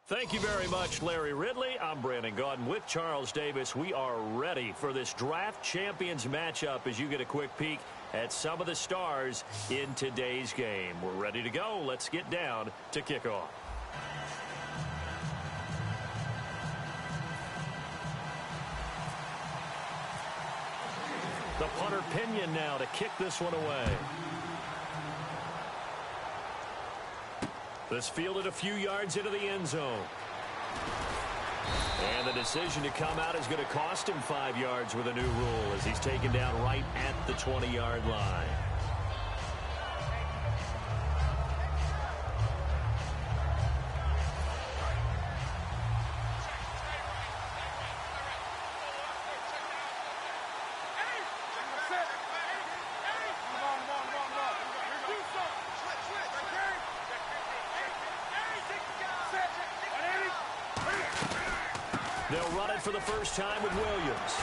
Thank you very much, Larry Ridley. I'm Brandon Gaudin with Charles Davis. We are ready for this draft champions matchup as you get a quick peek at some of the stars in today's game. We're ready to go. Let's get down to kickoff. The punter Pinion now to kick this one away. This fielded a few yards into the end zone. And the decision to come out is going to cost him 5 yards with a new rule as he's taken down right at the 20-yard line. They'll run it for the first time with Williams.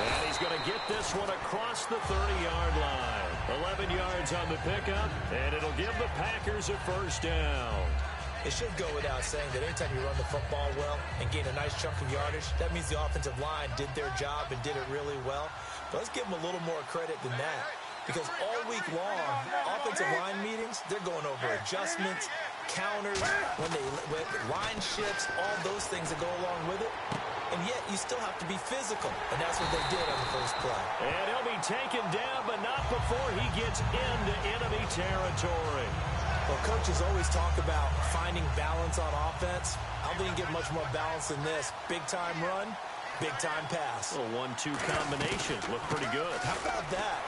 And he's going to get this one across the 30-yard line. 11 yards on the pickup, and it'll give the Packers a first down. It should go without saying that anytime you run the football well and gain a nice chunk of yardage, that means the offensive line did their job and did it really well. But let's give them a little more credit than that. Because all week long, offensive line meetings, they're going over adjustments, counters, when line shifts, all those things that go along with it. And yet, you still have to be physical. And that's what they did on the first play. And he'll be taken down, but not before he gets into enemy territory. Well, coaches always talk about finding balance on offense. I don't think you get much more balance than this. Big-time run, big-time pass. A 1-2 combination. Look pretty good. How about that?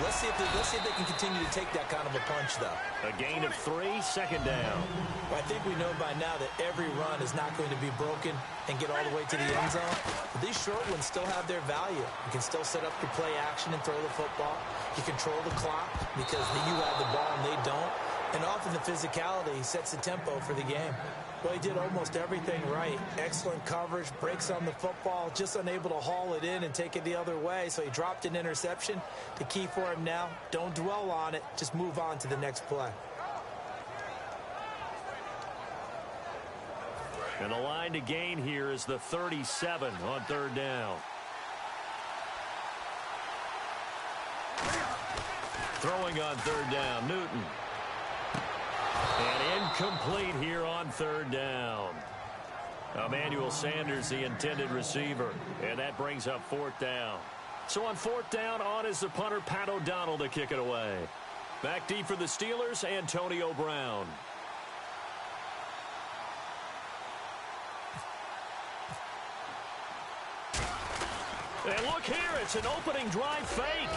Let's see if they can continue to take that kind of a punch, though. A gain of 3, second down. Well, I think we know by now that every run is not going to be broken and get all the way to the end zone. But these short ones still have their value. You can still set up your play action and throw the football. You control the clock because you have the ball and they don't. And often the physicality sets the tempo for the game. Well, he did almost everything right. Excellent coverage, breaks on the football, just unable to haul it in and take it the other way. So he dropped an interception. The key for him now, don't dwell on it. Just move on to the next play. And the line to gain here is the 37 on third down. Throwing on third down, Newton. And incomplete here on third down. Emmanuel Sanders, the intended receiver. And that brings up fourth down. So on fourth down, on is the punter, Pat O'Donnell, to kick it away. Back deep for the Steelers, Antonio Brown. And look here, it's an opening drive fake.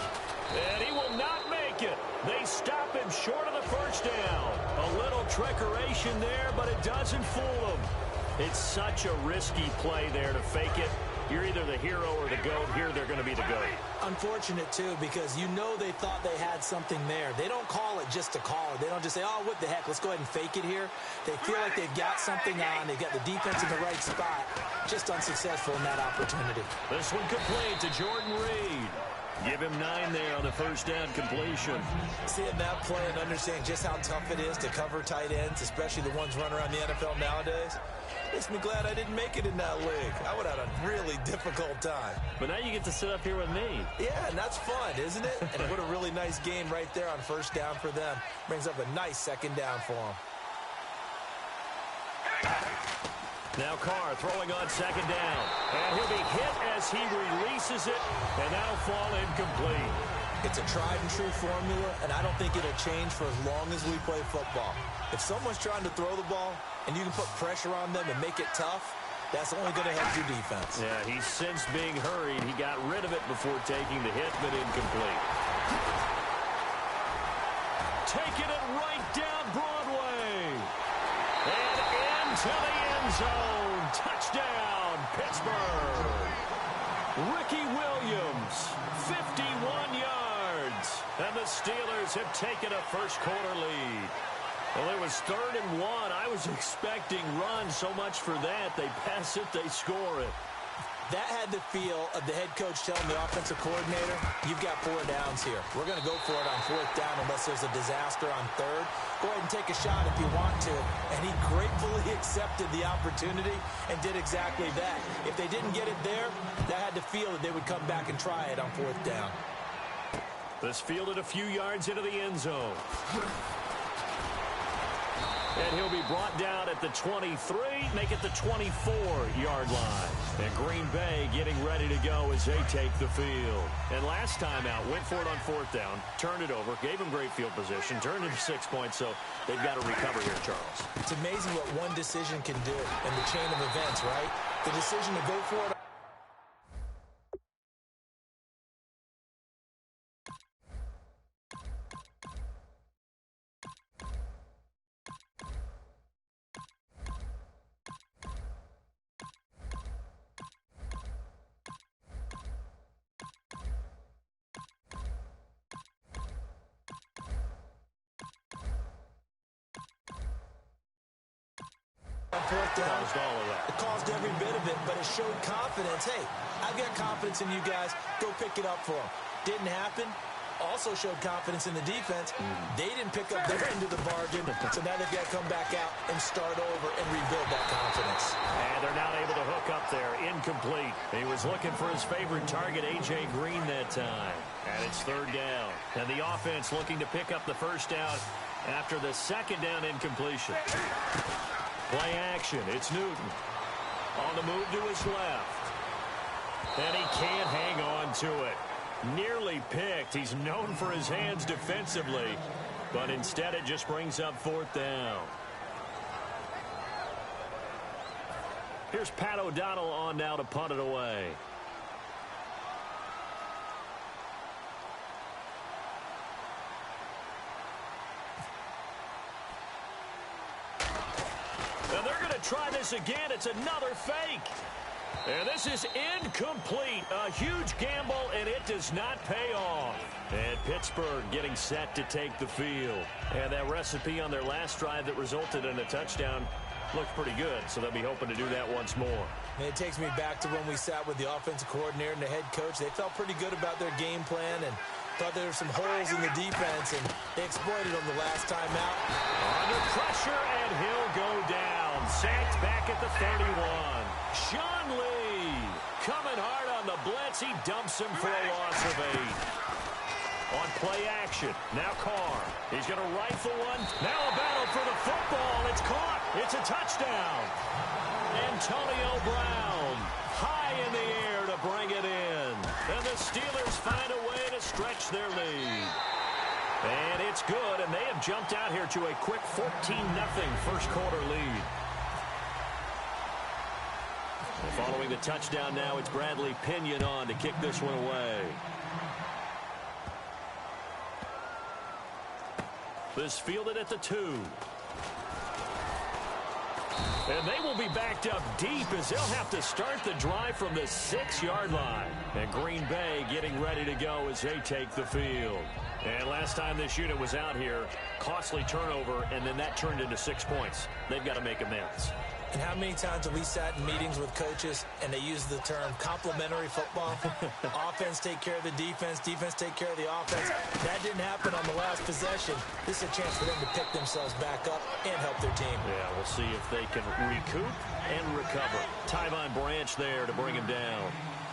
And he will not make it. They stop him short of the first down. A little trickeration there, but it doesn't fool him. It's such a risky play there to fake it. You're either the hero or the GOAT. Here they're going to be the GOAT. Unfortunate, too, because you know they thought they had something there. They don't call it just to call it. They don't just say, oh, what the heck, let's go ahead and fake it here. They feel like they've got something on. They've got the defense in the right spot. Just unsuccessful in that opportunity. This one complete to Jordan Reed. Give him 9 there on the first down completion. Seeing that play and understanding just how tough it is to cover tight ends, especially the ones running around the NFL nowadays, makes me glad I didn't make it in that league. I would have had a really difficult time. But now you get to sit up here with me. Yeah, and that's fun, isn't it? And what a really nice game right there on first down for them. Brings up a nice second down for them. Now Carr throwing on second down. And he'll be hit as he releases it, and that'll fall incomplete. It's a tried-and-true formula, and I don't think it'll change for as long as we play football. If someone's trying to throw the ball, and you can put pressure on them and make it tough, that's only going to help your defense. Yeah, he's since being hurried. He got rid of it before taking the hit, but incomplete. Taking it right down Broadway. And into the end zone. Touchdown, Pittsburgh. Ricky Williams, 51 yards. And the Steelers have taken a first-quarter lead. Well, it was 3rd and 1. I was expecting runs so much for that. They pass it, they score it. That had the feel of the head coach telling the offensive coordinator, you've got 4 downs here. We're going to go for it on 4th down unless there's a disaster on 3rd. Go ahead and take a shot if you want to. And he gratefully accepted the opportunity and did exactly that. If they didn't get it there, that had the feel that they would come back and try it on 4th down. This fielded a few yards into the end zone. And he'll be brought down at the 23, make it the 24-yard line. And Green Bay getting ready to go as they take the field. And last time out, went for it on 4th down, turned it over, gave him great field position, turned it to 6 points, so they've got to recover here, Charles. It's amazing what one decision can do in the chain of events, right? The decision to go for it. On 4th down, Caused all of that. It caused every bit of it, but it showed confidence. Hey, I've got confidence in you guys. Go pick it up for them. Didn't happen. Also showed confidence in the defense. They didn't pick up their end of the bargain, so now they've got to come back out and start over and rebuild that confidence. And they're not able to hook up there. Incomplete. He was looking for his favorite target, A.J. Green, that time. And it's 3rd down. And the offense looking to pick up the 1st down after the 2nd down incompletion. Play action. It's Newton. On the move to his left. And he can't hang on to it. Nearly picked. He's known for his hands defensively. But instead it just brings up 4th down. Here's Pat O'Donnell on now to punt it away. And they're going to try this again. It's another fake. And this is incomplete. A huge gamble, and it does not pay off. And Pittsburgh getting set to take the field. And that recipe on their last drive that resulted in a touchdown looked pretty good, so they'll be hoping to do that once more. And it takes me back to when we sat with the offensive coordinator and the head coach. They felt pretty good about their game plan and thought there were some holes in the defense, and they exploited them the last time out. Under pressure, and he'll go down. Sacked back at the 31. Sean Lee coming hard on the blitz. He dumps him for a loss of 8. On play action, now Carr. He's going to rifle one. Now a battle for the football. It's caught. It's a touchdown. Antonio Brown high in the air to bring it in. And the Steelers find a way to stretch their lead. And it's good, and they have jumped out here to a quick 14-0 first quarter lead. And following the touchdown now, it's Bradley Pinion on to kick this one away. This fielded at the 2. And they will be backed up deep as they'll have to start the drive from the 6-yard line. And Green Bay getting ready to go as they take the field. And last time this unit was out here, costly turnover, and then that turned into 6 points. They've got to make amends. And how many times have we sat in meetings with coaches and they use the term complementary football? Offense take care of the defense, defense take care of the offense. That didn't happen on the last possession. This is a chance for them to pick themselves back up and help their team. Yeah, we'll see if they can recoup and recover. Tyvon Branch there to bring him down.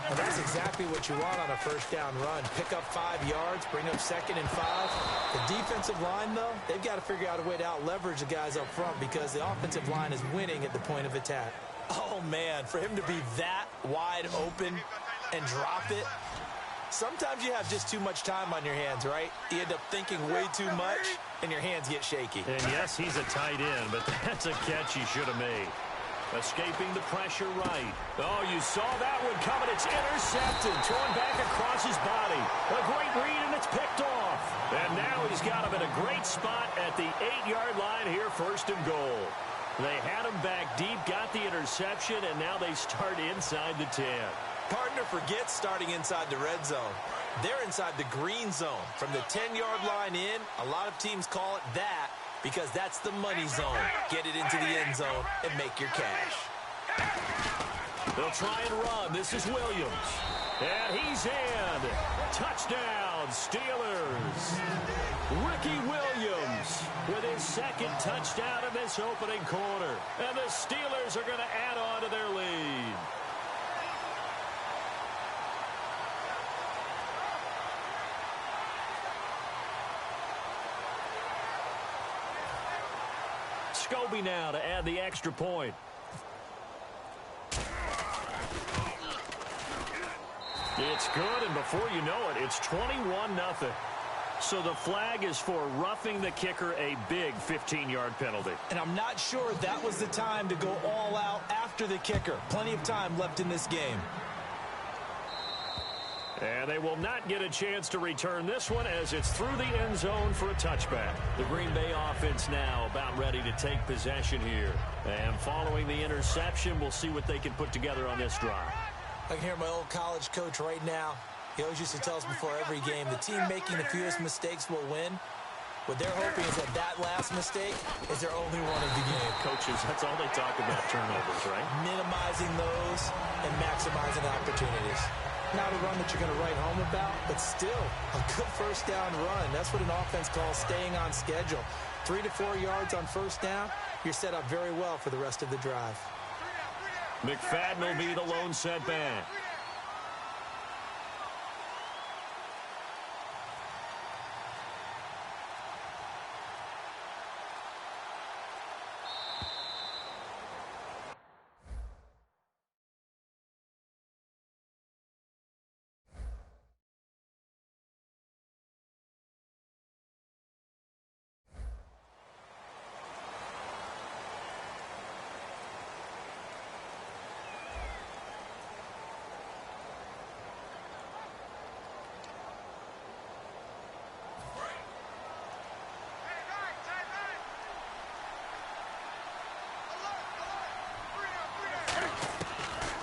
And that's exactly what you want on a first down run. Pick up 5 yards, bring up 2nd and 5. The defensive line, though, they've got to figure out a way to out-leverage the guys up front because the offensive line is winning at the point of attack. Oh, man, for him to be that wide open and drop it, sometimes you have just too much time on your hands, right? You end up thinking way too much, and your hands get shaky. And, yes, he's a tight end, but that's a catch he should have made. Escaping the pressure right. Oh, you saw that one coming. It's intercepted. Thrown back across his body. A great read, and it's picked off. And now he's got him in a great spot at the 8-yard line here, 1st and goal. They had him back deep, got the interception, and now they start inside the 10. Partner forgets starting inside the red zone. They're inside the green zone. From the 10-yard line in, a lot of teams call it that, because that's the money zone. Get it into the end zone and make your cash. They'll try and run. This is Williams. And he's in. Touchdown, Steelers. Ricky Williams with his second touchdown in this opening quarter. And the Steelers are going to add on to their lead. Scobie now to add the extra point. It's good, and before you know it, it's 21-0. So the flag is for roughing the kicker, a big 15-yard penalty. And I'm not sure that was the time to go all out after the kicker. Plenty of time left in this game. And they will not get a chance to return this one as it's through the end zone for a touchback. The Green Bay offense now about ready to take possession here. And following the interception, we'll see what they can put together on this drive. I can hear my old college coach right now. He always used to tell us before every game, the team making the fewest mistakes will win. What they're hoping is that last mistake is their only one of the game. Coaches, that's all they talk about, turnovers, right? Minimizing those and maximizing opportunities. Not a run that you're going to write home about, but still a good first down run. That's what an offense calls staying on schedule. 3 to 4 yards on first down, you're set up very well for the rest of the drive. McFadden will be the lone setback.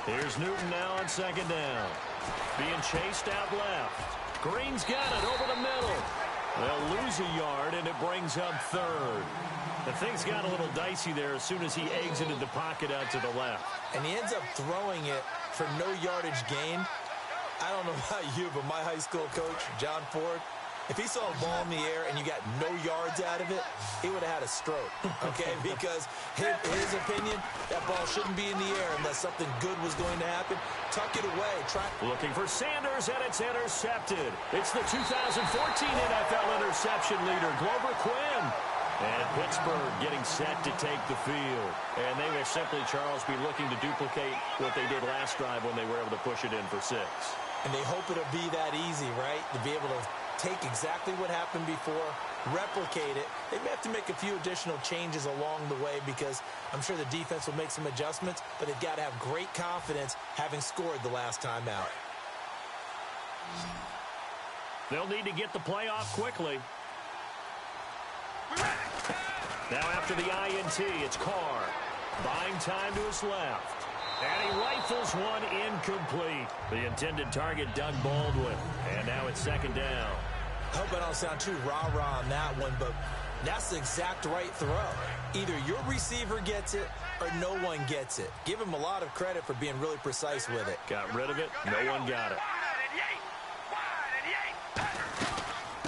Here's Newton now on second down. Being chased out left. Green's got it over the middle. They'll lose a yard, and it brings up third. The things got a little dicey there as soon as he exited the pocket out to the left. And he ends up throwing it for no yardage gain. I don't know about you, but my high school coach, John Ford, if he saw a ball in the air and you got no yards out of it, he would have had a stroke, okay? Because his opinion, that ball shouldn't be in the air unless something good was going to happen. Tuck it away. Looking for Sanders, and it's intercepted. It's the 2014 NFL interception leader, Glover Quinn. And Pittsburgh getting set to take the field. And they will simply, Charles, be looking to duplicate what they did last drive when they were able to push it in for 6. And they hope it'll be that easy, right? To be able to take exactly what happened before, replicate it. They may have to make a few additional changes along the way because I'm sure the defense will make some adjustments, but they've got to have great confidence having scored the last time out. They'll need to get the play off quickly. Now after the INT, it's Carr. Buying time to his left. And he rifles one incomplete. The intended target, Doug Baldwin. And now it's second down. I hope I don't sound too rah-rah on that one, but that's the exact right throw. Either your receiver gets it or no one gets it. Give him a lot of credit for being really precise with it. Got rid of it. No one got it.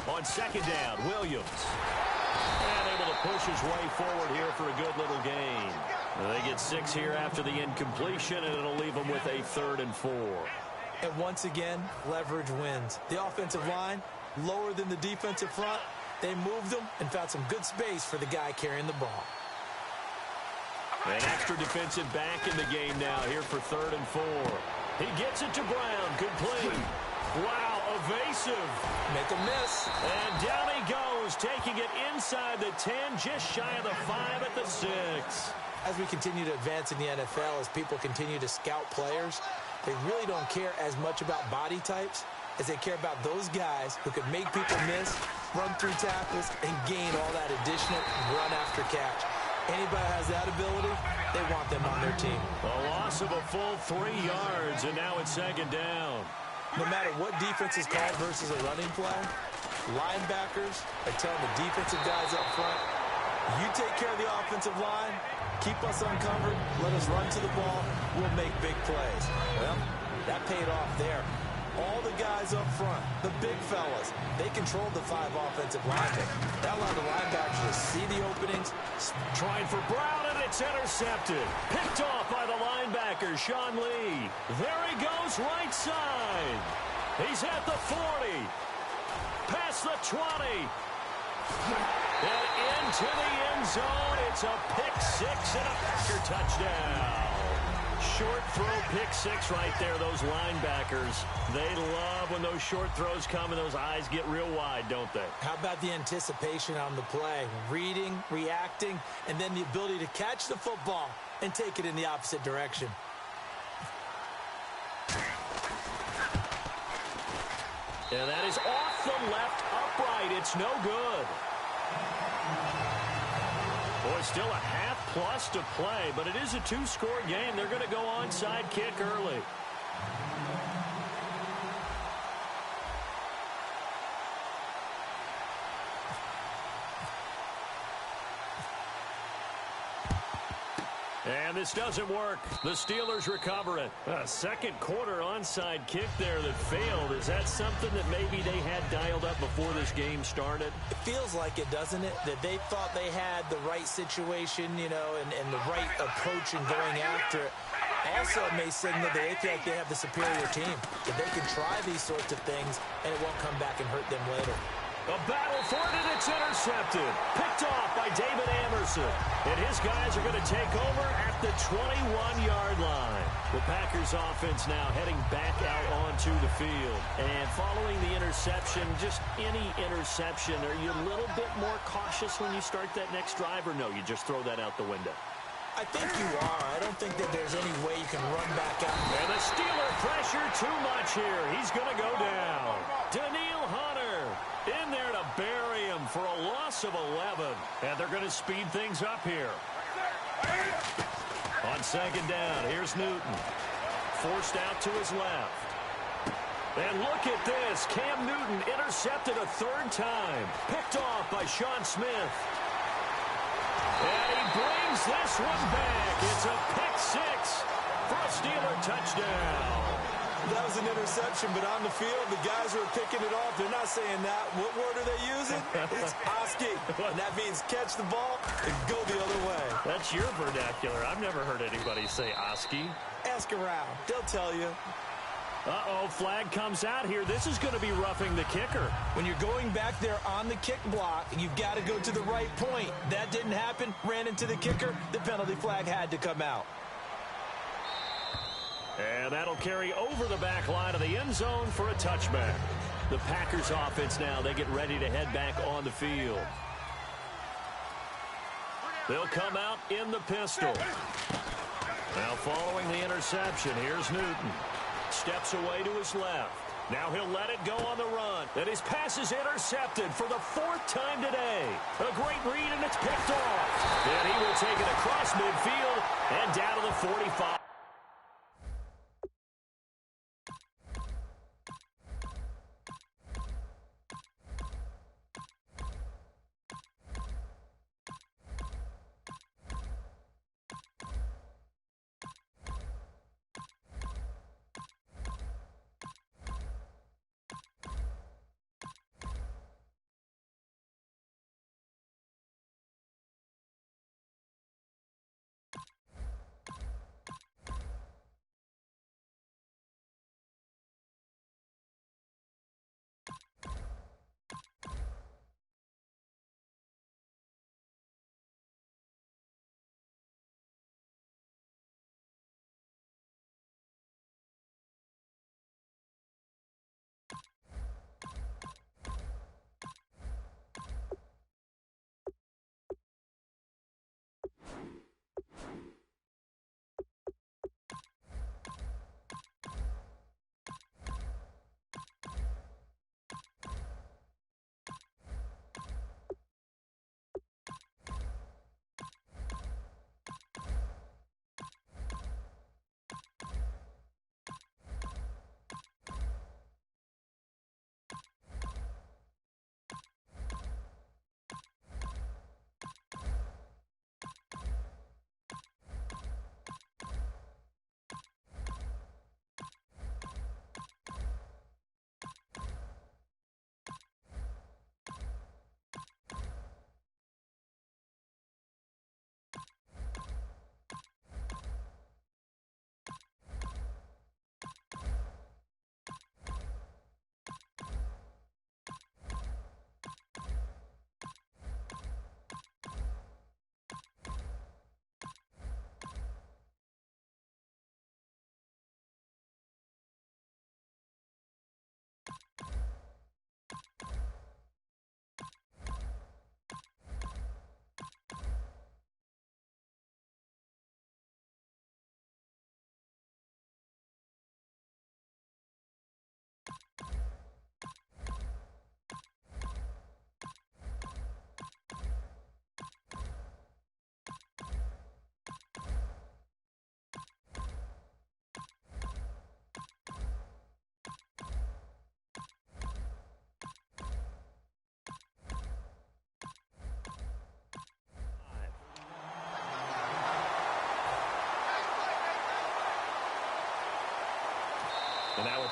On second down, Williams. And able to push his way forward here for a good little gain. They get 6 here after the incompletion, and it'll leave them with a 3rd and 4. And once again, leverage wins. The offensive line, lower than the defensive front. They moved them and found some good space for the guy carrying the ball. An extra defensive back in the game now here for 3rd and 4. He gets it to Brown. Complete. Wow, evasive. Make a miss. And down he goes, taking it inside the 10, just shy of the 5 at the 6. As we continue to advance in the NFL, as people continue to scout players, they really don't care as much about body types as they care about those guys who can make people miss, run through tackles, and gain all that additional run after catch. Anybody has that ability, they want them on their team. A loss of a full 3 yards, and now it's second down. No matter what defense is called versus a running play, linebackers are telling the defensive guys up front, You take care of the offensive line, keep us uncovered, let us run to the ball, we'll make big plays. Well, that paid off there. All the guys up front, the big fellas, they controlled the 5 offensive linemen. That allowed the linebackers to see the openings. Trying for Brown, and it's intercepted. Picked off by the linebacker, Sean Lee. There he goes, right side. He's at the 40. Past the 20. And into the end zone. It's a pick 6 and a Packer touchdown. Short throw, pick 6 right there. Those linebackers, they love when those short throws come and those eyes get real wide, don't they? How about the anticipation on the play? Reading, reacting, and then the ability to catch the football and take it in the opposite direction. And that is off the left upright. It's no good. Boy, still a half plus to play, but it is a 2-score game. They're going to go onside kick early. And this doesn't work. The Steelers recover it. A second quarter onside kick there that failed. Is that something that maybe they had dialed up before this game started? It feels like it, doesn't it? That they thought they had the right situation, you know, and the right approach in going after it. Also, it may signal that they feel like they have the superior team, that they can try these sorts of things, and it won't come back and hurt them later. A battle for it, and it's intercepted. Picked off by David Amerson. And his guys are going to take over at the 21-yard line. The Packers offense now heading back out onto the field. And following the interception, just any interception, are you a little bit more cautious when you start that next drive, or no, you just throw that out the window? I think you are. I don't think that there's any way you can run back out. And the Steeler pressure too much here. He's going to go down. Daniil Hunter in there to bury him for a loss of 11. And they're going to speed things up here. On second down, here's Newton. Forced out to his left. And look at this. Cam Newton intercepted a 3rd time. Picked off by Sean Smith. And he brings this one back. It's a pick 6 for a Steeler touchdown. That was an interception, but on the field, the guys who are picking it off, they're not saying that. What word are they using? It's Oski. And that means catch the ball and go the other way. That's your vernacular. I've never heard anybody say Oski. Ask around. They'll tell you. Uh-oh, flag comes out here. This is going to be roughing the kicker. When you're going back there on the kick block, you've got to go to the right point. That didn't happen. Ran into the kicker. The penalty flag had to come out. And that'll carry over the back line of the end zone for a touchback. The Packers offense now, they get ready to head back on the field. They'll come out in the pistol. Now following the interception, here's Newton. Steps away to his left. Now he'll let it go on the run. And his pass is intercepted for the 4th time today. A great read, and it's picked off. And he will take it across midfield and down to the 45.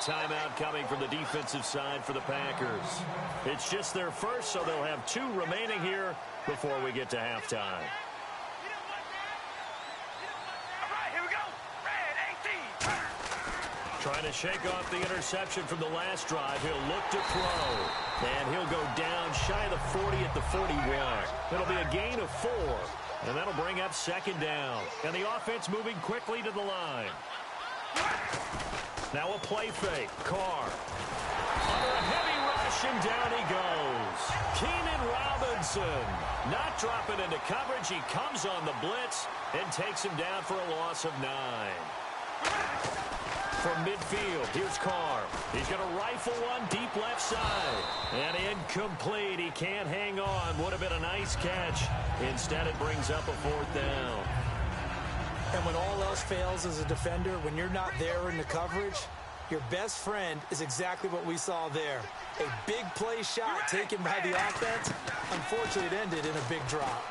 timeout coming from the defensive side for the Packers. It's just their first, so they'll have 2 remaining here before we get to halftime. Trying to shake off the interception from the last drive. He'll look to throw. And he'll go down shy of the 40 at the 41. It'll be a gain of 4. And that'll bring up 2nd down. And the offense moving quickly to the line. Now a play fake. Carr. Under a heavy rush, and down he goes. Keenan Robinson. Not dropping into coverage. He comes on the blitz and takes him down for a loss of 9. From midfield, here's Carr. He's going to rifle one deep left side. And incomplete. He can't hang on. Would have been a nice catch. Instead, it brings up a 4th down. And when all else fails as a defender, when you're not there in the coverage, your best friend is exactly what we saw there. A big play shot taken by the offense. Unfortunately, it ended in a big drop.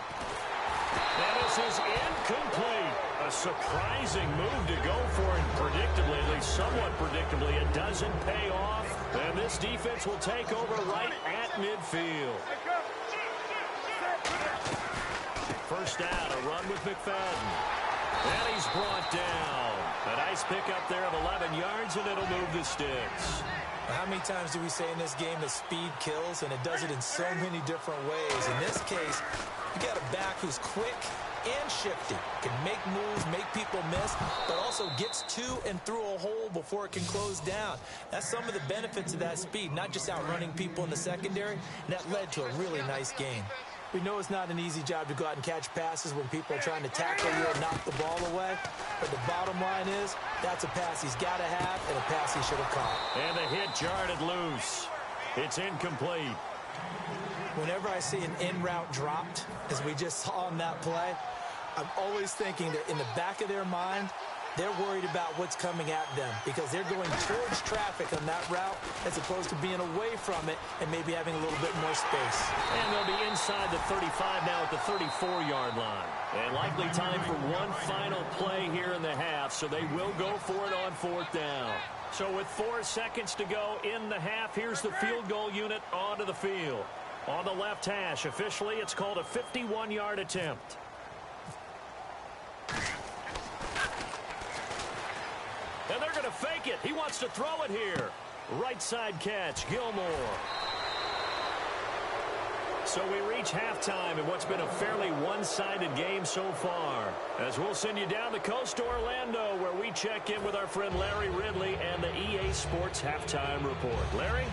And this is incomplete. A surprising move to go for, and predictably, at least somewhat predictably, it doesn't pay off. And this defense will take over right at midfield. First down, a run with McFadden. And he's brought down. A nice pickup there of 11 yards, and it'll move the sticks. How many times do we say in this game that speed kills, and it does it in so many different ways? In this case, you got a back who's quick and shifty, can make moves, make people miss, but also gets to and through a hole before it can close down. That's some of the benefits of that speed, not just outrunning people in the secondary, and that led to a really nice game. We know it's not an easy job to go out and catch passes when people are trying to tackle you and knock the ball away, but the bottom line is that's a pass he's got to have and a pass he should have caught. And the hit jarred it loose. It's incomplete. Whenever I see an in-route dropped, as we just saw on that play, I'm always thinking that in the back of their mind, they're worried about what's coming at them because they're going towards traffic on that route as opposed to being away from it and maybe having a little bit more space. And they'll be inside the 35 now at the 34-yard line. And likely time for one final play here in the half, so they will go for it on 4th down. So with 4 seconds to go in the half, here's the field goal unit onto the field. On the left hash, officially, it's called a 51-yard attempt. And they're going to fake it. He wants to throw it here. Right side catch, Gilmore. So we reach halftime in what's been a fairly one-sided game so far. As we'll send you down the coast to Orlando, where we check in with our friend Larry Ridley and the EA Sports Halftime Report. Larry?